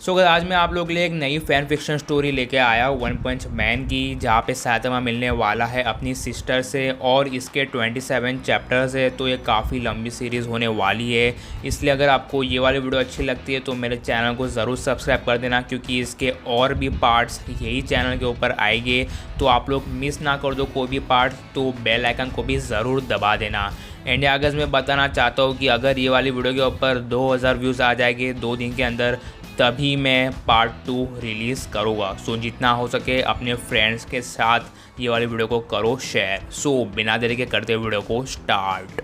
सो अगर आज मैं आप लोग के लिए एक नई फैन फिक्शन स्टोरी लेके आया हूँ वन पंच मैन की, जहाँ पे साइतामा मिलने वाला है अपनी सिस्टर से और इसके 27 चैप्टर्स है। तो ये काफ़ी लंबी सीरीज़ होने वाली है, इसलिए अगर आपको ये वाली वीडियो अच्छी लगती है तो मेरे चैनल को ज़रूर सब्सक्राइब कर देना, क्योंकि इसके और भी पार्ट्स यही चैनल के ऊपर आएंगे। तो आप लोग मिस ना कर दो कोई भी पार्ट, तो बेल आइकन को भी ज़रूर दबा देना। एंड अगर मैं बताना चाहता हूँ कि अगर ये वाली वीडियो के ऊपर 2000 व्यूज़ आ जाएंगे 2 दिन के अंदर, तभी मैं पार्ट 2 रिलीज़ करूँगा। सो जितना हो सके अपने फ्रेंड्स के साथ ये वाली वीडियो को करो शेयर। सो बिना देरी के करते वीडियो को स्टार्ट।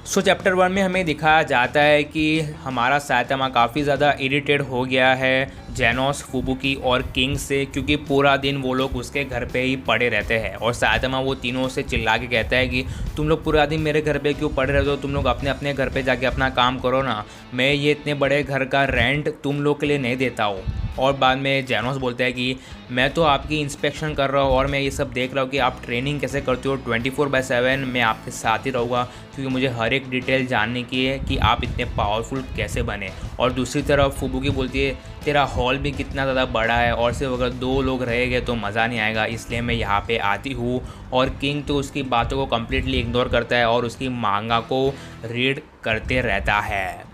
सो चैप्टर 1 में हमें दिखाया जाता है कि हमारा साइतामा काफ़ी ज़्यादा इरिटेट हो गया है जेनोस, फुबुकी और किंग से, क्योंकि पूरा दिन वो लोग उसके घर पे ही पड़े रहते हैं। और साइतामा वो तीनों से चिल्ला के कहता है कि तुम लोग पूरा दिन मेरे घर पे क्यों पड़े रहते हो, तुम लोग अपने अपने घर पे जाके अपना काम करो ना, मैं ये इतने बड़े घर का रेंट तुम लोग के लिए नहीं देता हूँ। और बाद में जेनोस बोलता है कि मैं तो आपकी इंस्पेक्शन कर रहा हूँ और मैं ये सब देख रहा हूँ कि आप ट्रेनिंग कैसे करते हो, 24/7 मैं आपके साथ ही रहूँगा, क्योंकि मुझे हर एक डिटेल जानने की है कि आप इतने पावरफुल कैसे बने। और दूसरी तरफ फुबुकी बोलती है तेरा हॉल भी कितना ज़्यादा बड़ा है और सिर्फ अगर 2 लोग रहेंगे तो मज़ा नहीं आएगा, इसलिए मैं यहाँ पे आती हूँ। और किंग तो उसकी बातों को कम्प्लीटली इग्नोर करता है और उसकी मांगा को रीड करते रहता है।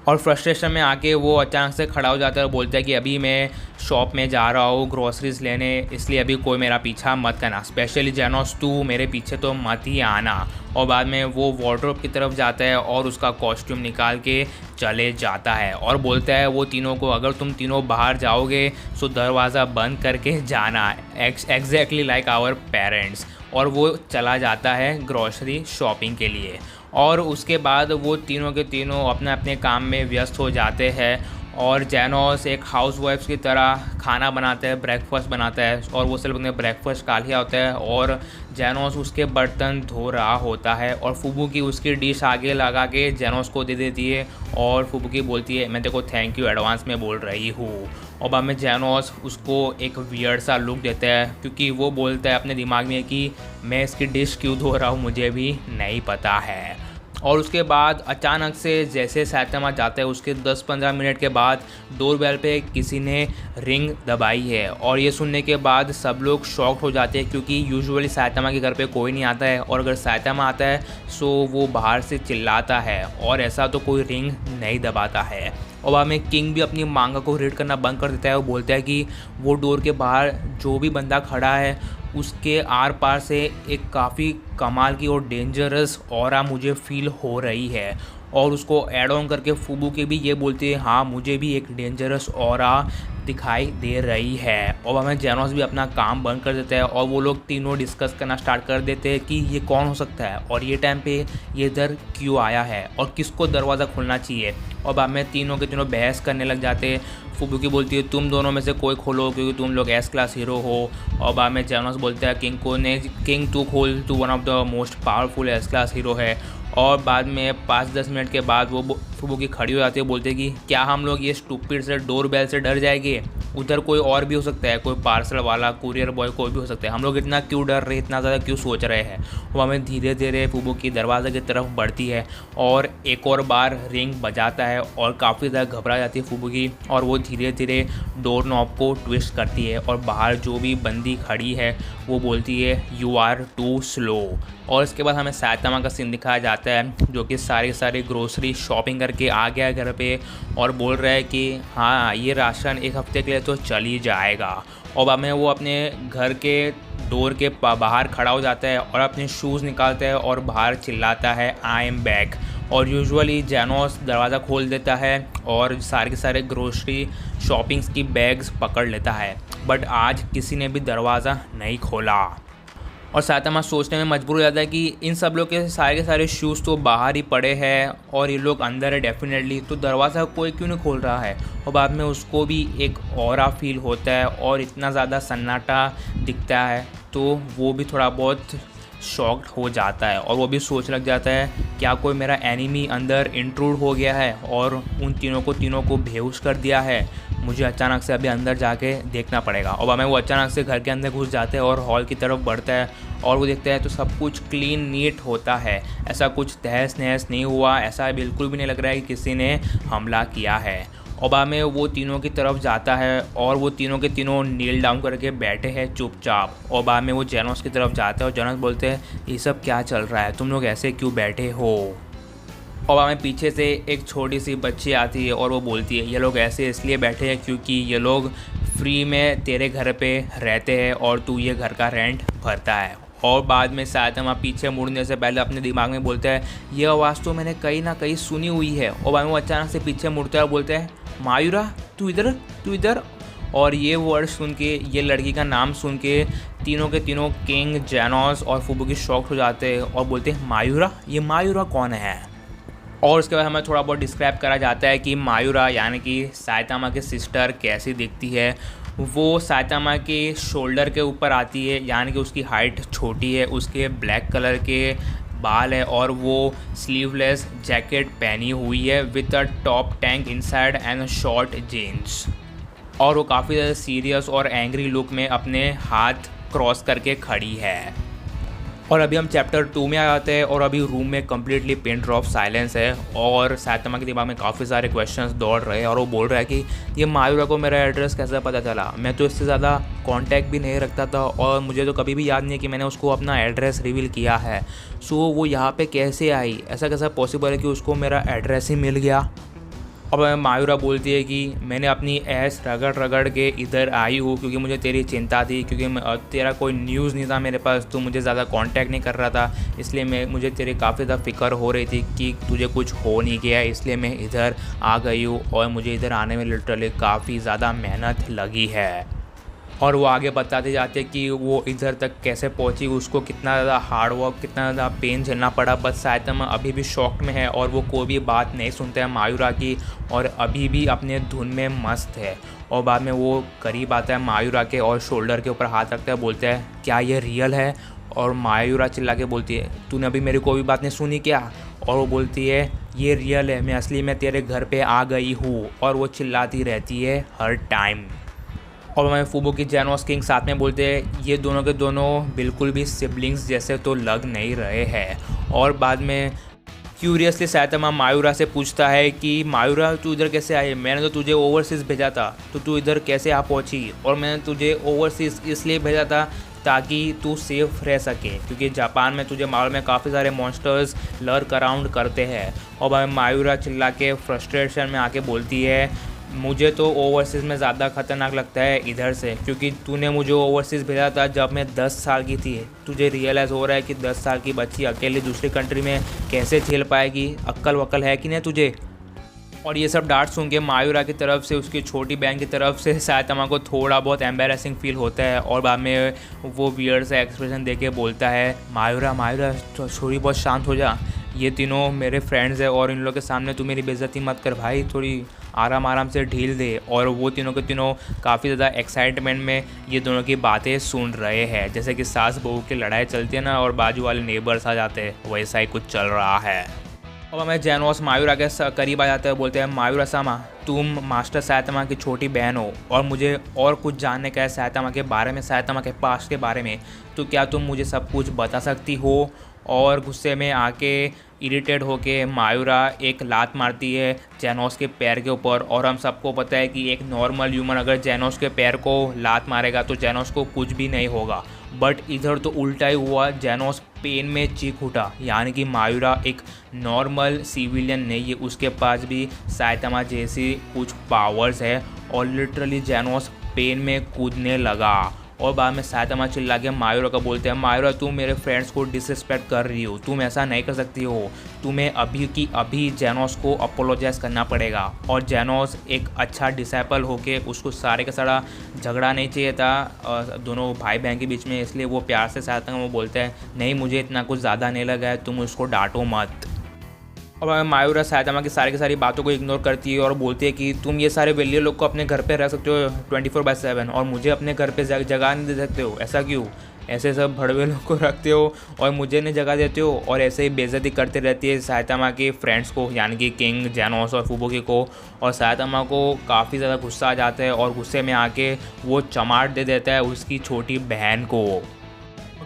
और फ्रस्ट्रेशन में आके वो अचानक से खड़ा हो जाता है और बोलता है कि अभी मैं शॉप में जा रहा हूँ ग्रोसरीज लेने, इसलिए अभी कोई मेरा पीछा मत करना, स्पेशली जेनोस तू मेरे पीछे तो मत ही आना। और बाद में वो वार्डरोब की तरफ जाता है और उसका कॉस्ट्यूम निकाल के चले जाता है और बोलता है वो तीनों को, अगर तुम तीनों बाहर जाओगे तो दरवाज़ा बंद करके जाना, एग्जैक्टली लाइक आवर पेरेंट्स। और वो चला जाता है ग्रॉसरी शॉपिंग के लिए। और उसके बाद वो तीनों के तीनों अपने अपने काम में व्यस्त हो जाते हैं। और जेनोस एक हाउसवाइफ की तरह खाना बनाता है, ब्रेकफास्ट बनाता है, और वो सब ने ब्रेकफास्ट खा लिया होता है और जेनोस उसके बर्तन धो रहा होता है। और फुबुकी उसकी डिश आगे लगा के जेनोस को दे देती है और फुबुकी बोलती है मैं देखो थैंक यू एडवांस में बोल रही हूँ। और बाद में जेनोस उसको एक वियर्ड सा लुक देता है, क्योंकि वो बोलता है अपने दिमाग में कि मैं इसकी डिश क्यों धो रहा हूँ मुझे भी नहीं पता है। और उसके बाद अचानक से जैसे साइतामा जाता है उसके 10-15 मिनट के बाद डोरबेल पे किसी ने रिंग दबाई है। और ये सुनने के बाद सब लोग शॉक्ड हो जाते हैं, क्योंकि यूजुअली साइतामा के घर पे कोई नहीं आता है और अगर साइतामा आता है सो वो बाहर से चिल्लाता है और ऐसा तो कोई रिंग नहीं दबाता है। और बाद में किंग भी अपनी मांगा को रीड करना बंद कर देता है और बोलता है कि वो डोर के बाहर जो भी बंदा खड़ा है उसके आर पार से एक काफ़ी कमाल की और डेंजरस ऑरा मुझे फील हो रही है। और उसको ऐड ऑन करके फुबुकी भी ये बोलती है हाँ मुझे भी एक डेंजरस ऑरा दिखाई दे रही है। और हमें जेनोस भी अपना काम बंद कर देता है और वो लोग तीनों डिस्कस करना स्टार्ट कर देते हैं कि ये कौन हो सकता है और ये टाइम पे ये इधर क्यों आया है और किसको दरवाज़ा खोलना चाहिए। और बाद में तीनों के तीनों बहस करने लग जाते हैं। फुबुकी बोलती है तुम दोनों में से कोई खोलो क्योंकि तुम लोग एस क्लास हीरो हो। और बाद में जेनोस बोलता है किंग को, ने किंग तू खोल, तू one of the most powerful S class hero है। और बाद में 5-10 मिनट के बाद वो फुबुकी खड़ी हो जाती है, बोलते हैं कि क्या हम लोग ये स्टूपिड से डोर बेल से डर जाएंगे, उधर कोई और भी हो सकता है, कोई पार्सल वाला, कुरियर बॉय, कोई भी हो सकता है, हम लोग इतना क्यों डर रहे, इतना ज़्यादा क्यों सोच रहे हैं। वो हमें धीरे धीरे फुबुकी दरवाज़े की तरफ बढ़ती है और एक और बार रिंग बजाता है और काफ़ी ज़्यादा घबरा जाती है फुबुकी। और वो धीरे धीरे डोर नॉब को ट्विस्ट करती है और बाहर जो भी बंदी खड़ी है वो बोलती है यू आर टू स्लो। और इसके बाद हमें साइतामा का सीन दिखाया जाता है जो कि सारी ग्रोसरी शॉपिंग करके आ गया है घर पे और बोल रहा है कि हाँ ये राशन एक हफ्ते के लिए तो चल ही जाएगा। और बाद में वो अपने घर के डोर के बाहर खड़ा हो जाता है और अपने शूज़ निकालता है और बाहर चिल्लाता है आई एम बैक। और यूजुअली जेनोस दरवाज़ा खोल देता है और सारे के सारे ग्रोसरी शॉपिंग्स की बैग्स पकड़ लेता है, बट आज किसी ने भी दरवाज़ा नहीं खोला। और साइतामा सोचने में मजबूर हो जाता है कि इन सब लोग के सारे शूज़ तो बाहर ही पड़े हैं और ये लोग अंदर है डेफिनेटली, तो दरवाज़ा कोई क्यों नहीं खोल रहा है। और बाद में उसको भी एक ऑरा फील होता है और इतना ज़्यादा सन्नाटा दिखता है तो वो भी थोड़ा बहुत शॉक्ड हो जाता है और वो भी सोच लग जाता है क्या कोई मेरा एनिमी अंदर इंट्रूड हो गया है और उन तीनों को बेहोश कर दिया है, मुझे अचानक से अभी अंदर जाके देखना पड़ेगा। और हमें वो अचानक से घर के अंदर घुस जाते हैं और हॉल की तरफ बढ़ता है और वो देखता है तो सब कुछ क्लीन नीट होता है, ऐसा कुछ तहस नहस नहीं हुआ, ऐसा बिल्कुल भी नहीं लग रहा है कि किसी ने हमला किया है। और बाद में वो तीनों की तरफ जाता है और वो तीनों के तीनों नील डाउन करके बैठे हैं चुपचाप। और बाद में वो जेनोस की तरफ जाता है और जेनोस बोलते हैं ये सब क्या चल रहा है, तुम लोग ऐसे क्यों बैठे हो। और बाद में पीछे से एक छोटी सी बच्ची आती है और वो बोलती है ये लोग ऐसे इसलिए बैठे हैं क्योंकि ये लोग फ्री में तेरे घर पे रहते हैं और तू ये घर का रेंट भरता है। और बाद में सायतमा पीछे मुड़ने से पहले अपने दिमाग में बोलता है ये आवाज़ तो मैंने कहीं ना कहीं सुनी हुई है। और बाद में वो अचानक से पीछे मुड़ता है और बोलते हैं मायूरा तू इधर, तू इधर। और ये वर्ड सुन के, ये लड़की का नाम सुन के तीनों के तीनों किंग, जेनोस और फुबुकी शॉक हो जाते हैं और बोलते हैं मायूरा, ये मायूरा कौन है। और उसके बाद हमें थोड़ा बहुत डिस्क्राइब करा जाता है कि मायूरा यानी कि सायतामा की सिस्टर कैसी दिखती है। वो सायतामा के शोल्डर के ऊपर आती है, यानी कि उसकी हाइट छोटी है, उसके ब्लैक कलर के बाल है और वो स्लीवलेस जैकेट पहनी हुई है with a top tank inside and short jeans. और वो काफ़ी ज़्यादा सीरियस और एंग्री लुक में अपने हाथ क्रॉस करके खड़ी है। और अभी हम चैप्टर 2 में आ जाते हैं और अभी रूम में कम्प्लीटली पिन ड्रॉप साइलेंस है और सायतामा के दिमाग में काफ़ी सारे क्वेश्चंस दौड़ रहे हैं और वो बोल रहा है कि ये मायूरा को मेरा एड्रेस कैसे पता चला, मैं तो इससे ज़्यादा कांटेक्ट भी नहीं रखता था और मुझे तो कभी भी याद नहीं है कि मैंने उसको अपना एड्रेस रिवील किया है। सो वो यहाँ पे कैसे आई, ऐसा कैसा पॉसिबल है कि उसको मेरा एड्रेस ही मिल गया। अब मायूरा बोलती है कि मैंने अपनी ऐस रगड़ रगड़ के इधर आई हूँ क्योंकि मुझे तेरी चिंता थी, क्योंकि तेरा कोई न्यूज़ नहीं था मेरे पास, तू मुझे ज़्यादा कांटेक्ट नहीं कर रहा था, इसलिए मुझे तेरी काफ़ी ज़्यादा फ़िक्र हो रही थी कि तुझे कुछ हो नहीं गया, इसलिए मैं इधर आ गई हूँ और मुझे इधर आने में लिटरली काफ़ी ज़्यादा मेहनत लगी है। और वो आगे बताते जाते कि वो इधर तक कैसे पहुंची, उसको कितना ज़्यादा हार्ड वर्क, कितना ज़्यादा पेन झेलना पड़ा। बस सायतामा अभी भी शॉक में है और वो कोई भी बात नहीं सुनता है मायूरा की और अभी भी अपने धुन में मस्त है। और बाद में वो करीब आता है मायूरा के और शोल्डर के ऊपर हाथ रखता है, बोलता है क्या ये रियल है। और मायूरा चिल्ला के बोलती है तूने अभी मेरी कोई भी बात नहीं सुनी क्या। और वो बोलती है ये रियल है, मैं असली में तेरे घर पे आ गई हूँ। और वो चिल्लाती रहती है हर टाइम। और मैं फुबुकी जेनोस किंग साथ में बोलते हैं ये दोनों के दोनों बिल्कुल भी सिबलिंग्स जैसे तो लग नहीं रहे हैं। और बाद में क्यूरियसली सायतामा मायूरा से पूछता है कि मायूरा तू इधर कैसे आई, मैंने तो तुझे ओवरसीज़ भेजा था तो तू इधर कैसे आ पहुंची। और मैंने तुझे ओवरसीज़ इसलिए भेजा था ताकि तू सेफ रह सके, क्योंकि जापान में तुझे मालूम है काफ़ी सारे मॉन्स्टर्स लर्क अराउंड करते हैं। और मायूरा चिल्ला के फ्रस्ट्रेशन में आके बोलती है मुझे तो ओवरसीज़ में ज़्यादा ख़तरनाक लगता है इधर से, क्योंकि तूने मुझे ओवरसीज़ भेजा था जब मैं 10 साल की थी। तुझे रियलाइज़ हो रहा है कि 10 साल की बच्ची अकेले दूसरी कंट्री में कैसे झेल पाएगी, अक्ल वक्ल है कि नहीं तुझे। और ये सब डांट सुन के मायूरा की तरफ से, उसकी छोटी बहन की तरफ से सायतामा को थोड़ा बहुत एम्बेरसिंग फील होता है। और बाद में वो वियर्ड सा एक्सप्रेशन दे के बोलता है मायूरा मायूरा थोड़ी बहुत शांत हो जा, ये तीनों मेरे फ्रेंड्स हैं और इन लोगों के सामने तू मेरी बेइज्जती मत कर भाई, थोड़ी आराम से ढील दे। और वो तीनों के तीनों काफ़ी ज़्यादा एक्साइटमेंट में ये दोनों की बातें सुन रहे हैं, जैसे कि सास बहू की लड़ाई चलती है ना और बाजू वाले नेबर्स आ जाते हैं, वैसा ही कुछ चल रहा है। अब हमें जेनोस मायूरा के करीब आ जाते हैं, बोलते हैं मायूरा सामा तुम मास्टर सायतामा की छोटी बहन हो और मुझे और कुछ जानने का है सायतामा के बारे में, सायतामा के पास्ट के बारे में, तो क्या तुम मुझे सब कुछ बता सकती हो। और गुस्से में आके इरिटेट होके मायूरा एक लात मारती है जेनोस के पैर के ऊपर। और हम सबको पता है कि एक नॉर्मल ह्यूमन अगर जेनोस के पैर को लात मारेगा तो जेनोस को कुछ भी नहीं होगा, बट इधर तो उल्टा ही हुआ, जेनोस पेन में चीख उठा। यानी कि मायूरा एक नॉर्मल सिविलियन नहीं है, उसके पास भी सायतामा जैसी कुछ पावर्स है और लिटरली जेनोस पेन में कूदने लगा। और बाद में सायतामा चिल्ला के मायूरा का बोलते हैं मायूरा तुम मेरे फ्रेंड्स को डिसरिस्पेक्ट कर रही हो, तुम ऐसा नहीं कर सकती हो, तुम्हें अभी की अभी जेनोस को अपोलोजाइज करना पड़ेगा। और जेनोस एक अच्छा डिसाइपल होके उसको सारे का सारा झगड़ा नहीं चाहिए था दोनों भाई बहन के बीच में, इसलिए वो प्यार से सायतामा वो बोलते हैं नहीं मुझे इतना कुछ ज़्यादा नहीं लगा है, तुम उसको डांटो मत। और मायूरा सायतामा की सारी बातों को इग्नोर करती है और बोलती है कि तुम ये सारे वेलियर लोग को अपने घर पे रह सकते हो 24/7 और मुझे अपने घर पे जगह नहीं दे सकते हो, ऐसा क्यों, ऐसे सब भड़वे लोग को रखते हो और मुझे नहीं जगह देते हो। और ऐसे ही बेइज्जती करते रहती है सायतामा के फ्रेंड्स को, यानी कि किंग, जेनोस और फुबुकी को। और सायतामा को काफ़ी ज़्यादा गुस्सा आ जाता है और गुस्से में आके वो चमाट दे देता है उसकी छोटी बहन को।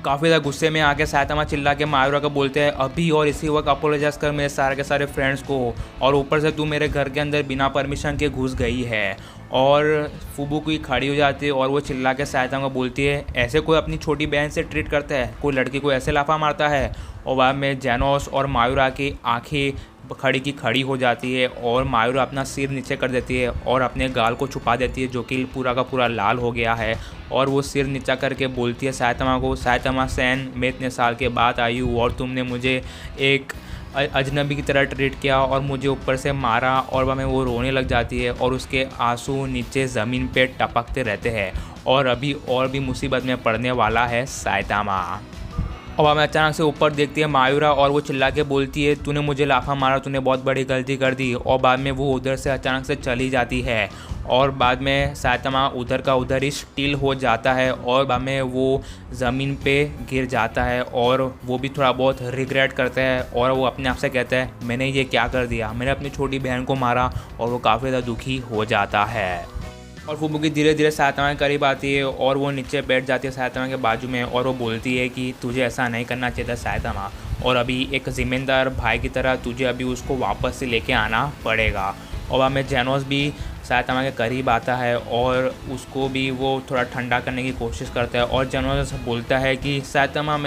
काफ़ी ज़्यादा गुस्से में आके साइतामा चिल्ला के मायूरा को बोलते हैं अभी और इसी वक्त अपोलोजाइज़ कर मेरे सारे के सारे फ्रेंड्स को, और ऊपर से तू मेरे घर के अंदर बिना परमिशन के घुस गई है। और फुबुकी खड़ी हो जाती है और वो चिल्ला के साइतामा को बोलती है ऐसे कोई अपनी छोटी बहन से ट्रीट करता है, कोई लड़की को ऐसे लाफा मारता है। और बाद में जेनोस और मायूरा की आंखें खड़ी की खड़ी हो जाती है और मायूरा अपना सिर नीचे कर देती है और अपने गाल को छुपा देती है जो कि पूरा का पूरा लाल हो गया है। और वो सिर नीचा करके बोलती है साइतामा को, साइतामा सैन मैं इतने साल के बाद आई हूँ और तुमने मुझे एक अजनबी की तरह ट्रीट किया और मुझे ऊपर से मारा। और वह में वो रोने लग जाती है और उसके आंसू नीचे ज़मीन पे टपकते रहते हैं और अभी और भी मुसीबत में पड़ने वाला है साइतामा। और वह अचानक से ऊपर देखती है मायूरा और वो चिल्ला के बोलती है तूने मुझे लाफा मारा, तूने बहुत बड़ी गलती कर दी। और बाद में वो उधर से अचानक से चली जाती है और बाद में साइतामा उधर का उधर ही स्टिल हो जाता है और बाद में वो ज़मीन पे गिर जाता है और वो भी थोड़ा बहुत रिग्रेट करता है और वो अपने आप से कहता है मैंने ये क्या कर दिया, मैंने अपनी छोटी बहन को मारा। और वो काफ़ी ज़्यादा दुखी हो जाता है। और फुबुकी धीरे धीरे साइतामा के करीब आती है और वो नीचे बैठ जाती है साइतामा के बाजू में और वो बोलती है कि तुझे ऐसा नहीं करना चाहिए था साइतामा, और अभी एक ज़िम्मेदार भाई की तरह तुझे अभी उसको वापस से लेके आना पड़ेगा। और वहाँ में जेनोस भी साइतामा के करीब आता है और उसको भी वो थोड़ा ठंडा करने की कोशिश करता है। और जेनोस बोलता है कि साइतामा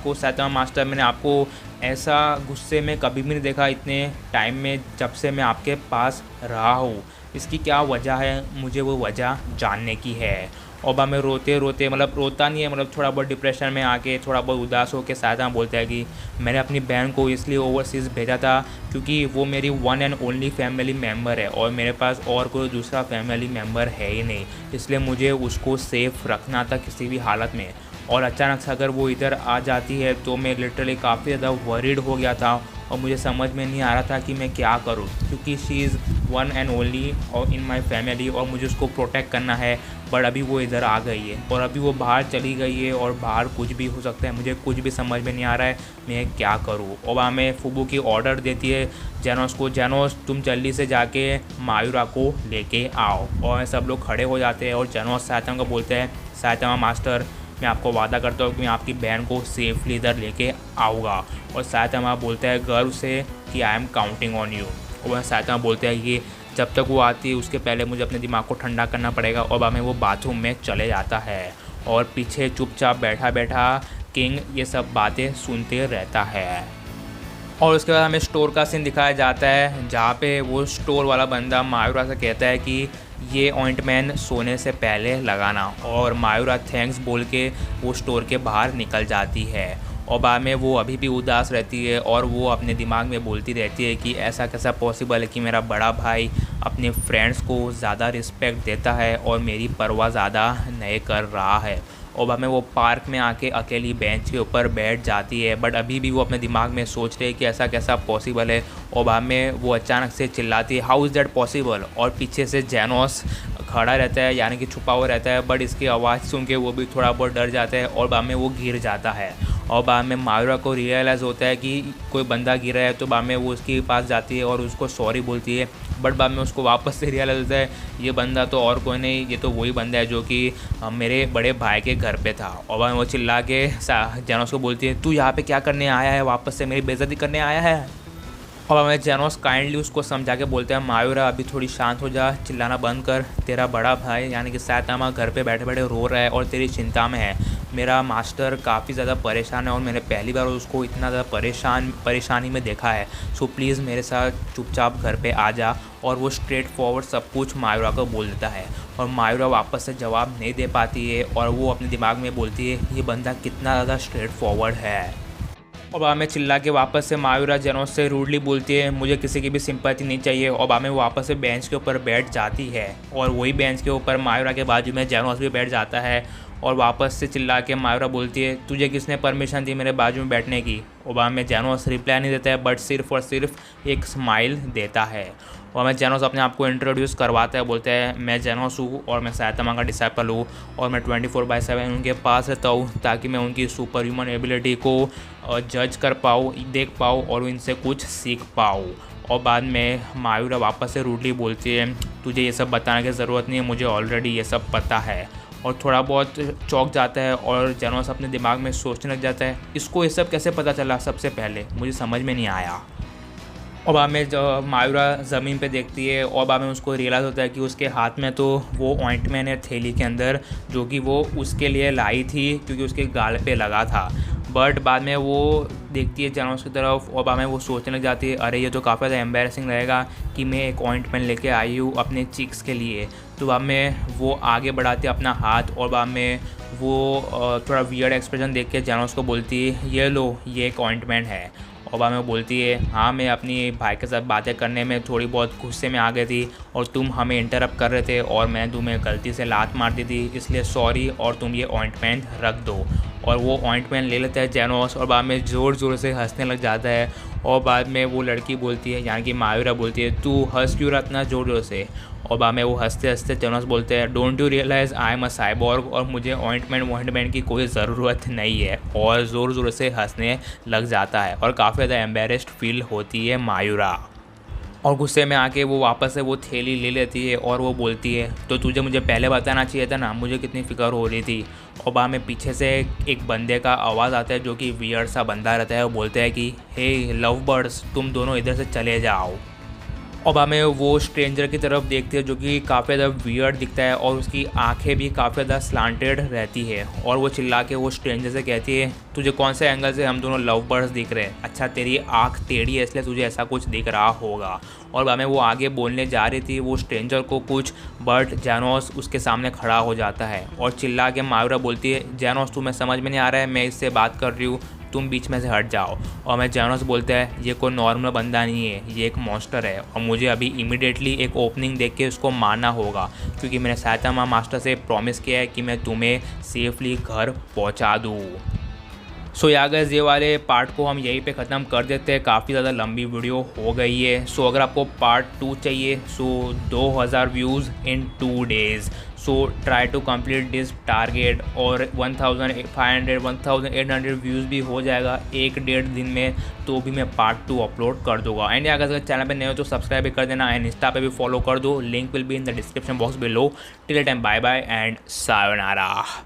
साइतामा मास्टर मैंने आपको ऐसा गुस्से में कभी भी नहीं देखा इतने टाइम में जब से मैं आपके पास रहा हूँ। इसकी क्या वजह है, मुझे वो वजह जानने की है। और बाद में रोते रोते रोता नहीं है, थोड़ा बहुत डिप्रेशन में आके थोड़ा बहुत उदास होकर साइतामा बोलता है कि मैंने अपनी बहन को इसलिए ओवरसीज़ भेजा था क्योंकि वो मेरी one and only family member है और मेरे पास और कोई दूसरा फैमिली मेम्बर है ही नहीं, इसलिए मुझे उसको सेफ़ रखना था किसी भी हालत में। और अचानक से अगर वो इधर आ जाती है तो मैं लिटरली काफ़ी ज़्यादा वरीड हो गया था और मुझे समझ में नहीं आ रहा था कि मैं क्या करूं, क्योंकि she is one and only और इन माय फैमिली और मुझे उसको प्रोटेक्ट करना है। बट अभी वो इधर आ गई है और अभी वो बाहर चली गई है और बाहर कुछ भी हो सकता है, मुझे कुछ भी समझ में नहीं आ रहा है मैं क्या करूं। और वहाँ में फुबुकी ऑर्डर देती है जेनोस को, जेनोस तुम जल्दी से जाके मायूरा को लेके आओ। और सब लोग खड़े हो जाते हैं और जेनोस साइतामा को बोलते हैं साइतामा मास्टर मैं आपको वादा करता हूँ कि मैं आपकी बहन को सेफली इधर लेके आऊँगा। और साइतामा बोलता है गर्व से कि I am counting on you. और वह साइतामा बोलते हैं कि जब तक वो आती है उसके पहले मुझे अपने दिमाग को ठंडा करना पड़ेगा। और बाद में वो बाथरूम में चले जाता है और पीछे चुपचाप बैठा बैठा किंग ये सब बातें सुनते रहता है। और उसके बाद हमें स्टोर का सीन दिखाया जाता है जहाँ पे वो स्टोर वाला बंदा मायूरा से कहता है कि ये ऑइंटमेंट सोने से पहले लगाना, और मायूरा थैंक्स बोल के वो स्टोर के बाहर निकल जाती है। और बाद में वो अभी भी उदास रहती है और वो अपने दिमाग में बोलती रहती है कि ऐसा कैसा पॉसिबल है कि मेरा बड़ा भाई अपने फ्रेंड्स को ज़्यादा रिस्पेक्ट देता है और मेरी परवाह ज़्यादा नहीं कर रहा है। और बाद में वो पार्क में आके अकेली बेंच के ऊपर बैठ जाती है, बट अभी भी वो अपने दिमाग में सोच रही है कि ऐसा कैसा पॉसिबल है। और बाद में वो अचानक से चिल्लाती है हाउ इज़ दैट पॉसिबल, और पीछे से जेनोस खड़ा रहता है यानी कि छुपा हुआ रहता है, बट इसकी आवाज़ सुन के वो भी थोड़ा बहुत डर जाता है और बाद में वो गिर जाता है। और बाद में मायूरा को रियलाइज़ होता है कि कोई बंदा गिरा है, तो बाद में वो उसके पास जाती है और उसको सॉरी बोलती है। बट बाद में उसको वापस से रियलाइज़ होता है ये बंदा तो और कोई नहीं, ये तो वही बंदा है जो कि मेरे बड़े भाई के घर पे था। और बाद में वो चिल्ला के जेनोस को बोलती है तू यहाँ पे क्या करने आया है, वापस से मेरी बेइज्जती करने आया है। और हमें जेनोस काइंडली उसको समझा के बोलते हैं मायूरा अभी थोड़ी शांत हो जा, चिल्लाना बंद कर, तेरा बड़ा भाई यानी कि साइतामा घर पे बैठे बैठे रो रहा है और तेरी चिंता में है। मेरा मास्टर काफ़ी ज़्यादा परेशान है और मैंने पहली बार उसको इतना ज़्यादा परेशानी में देखा है, सो प्लीज़ मेरे साथ चुपचाप घर पे आ जा। और वो स्ट्रेट फॉरवर्ड सब कुछ मायूरा को बोल देता है और मायूरा वापस से जवाब नहीं दे पाती है और वो अपने दिमाग में बोलती है ये बंदा कितना ज़्यादा स्ट्रेट फॉरवर्ड है। और बाद में चिल्ला के वापस से मायूरा जेनोस से रूडली बोलती है मुझे किसी की भी सिंपैथी नहीं चाहिए। और बाद में वापस से बेंच के ऊपर बैठ जाती है और वही बेंच के ऊपर मायूरा के बाजू में जेनोस भी बैठ जाता है और वापस से चिल्ला के मायूरा बोलती है तुझे किसने परमिशन दी मेरे बाजू में बैठने की। और बाद में जेनोस रिप्लाई नहीं देता है बट सिर्फ और सिर्फ एक स्माइल देता है। और मैं जेनोस अपने आप को इंट्रोड्यूस करवाता है, बोलता है मैं जेनोस हूँ और मैं साइतामा का डिसाइपल हूँ और मैं 24/7 उनके पास रहता हूँ ताकि मैं उनकी सुपर ह्यूमन एबिलिटी को जज कर पाऊँ, देख पाऊँ और इनसे कुछ सीख पाऊँ। और बाद में मायूरा वापस से रूडली बोलती है तुझे ये सब बताने की ज़रूरत नहीं है, मुझे ऑलरेडी ये सब पता है। और थोड़ा बहुत चौंक जाता है और जेनोस अपने दिमाग में सोचने लग जाता है इसको ये सब कैसे पता चला सबसे पहले, मुझे समझ में नहीं आया। और बाद में जब मायूरा ज़मीन पे देखती है और बाद में उसको रियलाइज़ होता है कि उसके हाथ में तो वो ऑइंटमेंट है थैली के अंदर, जो कि वो उसके लिए लाई थी क्योंकि उसके गाल पे लगा था। बट बाद में वो देखती है जेनोस की तरफ और बाद में वो सोचने लग जाती है अरे ये तो काफ़ी ज़्यादा एम्बेरसिंग रहेगा कि मैं एक ऑइंटमेंट लेके आई हूँ अपने चिक्स के लिए। तो बाद में वो आगे बढ़ाती है अपना हाथ और बाद में वो थोड़ा वियर्ड एक्सप्रेशन देख के जेनोस को बोलती है ये लो ये एक ऑइंटमेंट है। और बाद में बोलती है हाँ मैं अपनी भाई के साथ बातें करने में थोड़ी बहुत गुस्से में आ गई थी और तुम हमें इंटरप्ट कर रहे थे और मैं तुम्हें गलती से लात मार दी थी, इसलिए सॉरी और तुम ये ऑइंटमेंट रख दो। और वो ऑइंटमेंट ले लेता है जेनोस और बाद में ज़ोर ज़ोर से हंसने लग जाता है। और बाद में वो लड़की बोलती है यानी कि मायूरा बोलती है तू हंस क्यों रहा इतना ज़ोर ज़ोर से। और बाद में वो हंसते हंसते जेनोस बोलते हैं don't you realise I am a cyborg और मुझे ऑइंटमेंट की कोई ज़रूरत नहीं है। और ज़ोर ज़ोर से हंसने लग जाता है और काफ़ी ज़्यादा एम्बेरस्ड फील होती है मायूरा। और गुस्से में आके वो वापस से वो थैली ले लेती है और वो बोलती है तो तुझे मुझे पहले बताना चाहिए था ना, मुझे कितनी फ़िक्र हो रही थी। और बाद में पीछे से एक बंदे का आवाज़ आता है जो कि वियर्ड सा बंदा रहता है, वो बोलता है कि हे लव बर्ड्स तुम दोनों इधर से चले जाओ। और बाद में वो स्ट्रेंजर की तरफ देखती है जो कि काफ़ी ज़्यादा वियर्ड दिखता है और उसकी आंखें भी काफ़ी ज़्यादा स्लांटेड रहती है। और वो चिल्ला के वो स्ट्रेंजर से कहती है तुझे कौन से एंगल से हम दोनों लव बर्ड्स दिख रहे हैं, अच्छा तेरी आँख टेढ़ी है इसलिए तुझे ऐसा कुछ दिख रहा होगा। और बाद में वो आगे बोलने जा रही थी वो स्ट्रेंजर को कुछ, बट जेनोस उसके सामने खड़ा हो जाता है और चिल्ला के मायूरा बोलती है जेनोस तुम्हें समझ में नहीं आ रहा है, मैं इससे बात कर रही हूँ, तुम बीच में से हट जाओ। और मैं जेनोस बोलता है ये कोई नॉर्मल बंदा नहीं है, ये एक मॉन्स्टर है और मुझे अभी इमीडिएटली एक ओपनिंग देख के उसको मारना होगा क्योंकि मैंने साइतामा मास्टर से प्रॉमिस किया है कि मैं तुम्हें सेफली घर पहुंचा दूँ। सो या गाइस ये वाले पार्ट को हम यहीं पे ख़त्म कर देते हैं, काफ़ी ज़्यादा लंबी वीडियो हो गई है। सो अगर आपको पार्ट 2 चाहिए so 2000 views in 2 days, so try to complete this target. और 1500 1800 व्यूज़ भी हो जाएगा एक डेढ़ दिन में तो भी मैं पार्ट 2 अपलोड कर दूँगा। एंड अगर चैनल पे नए हो तो सब्सक्राइब भी कर देना एंड इंस्टा पे भी फॉलो कर दो, link will be in the description box below. Till time bye bye and sayonara.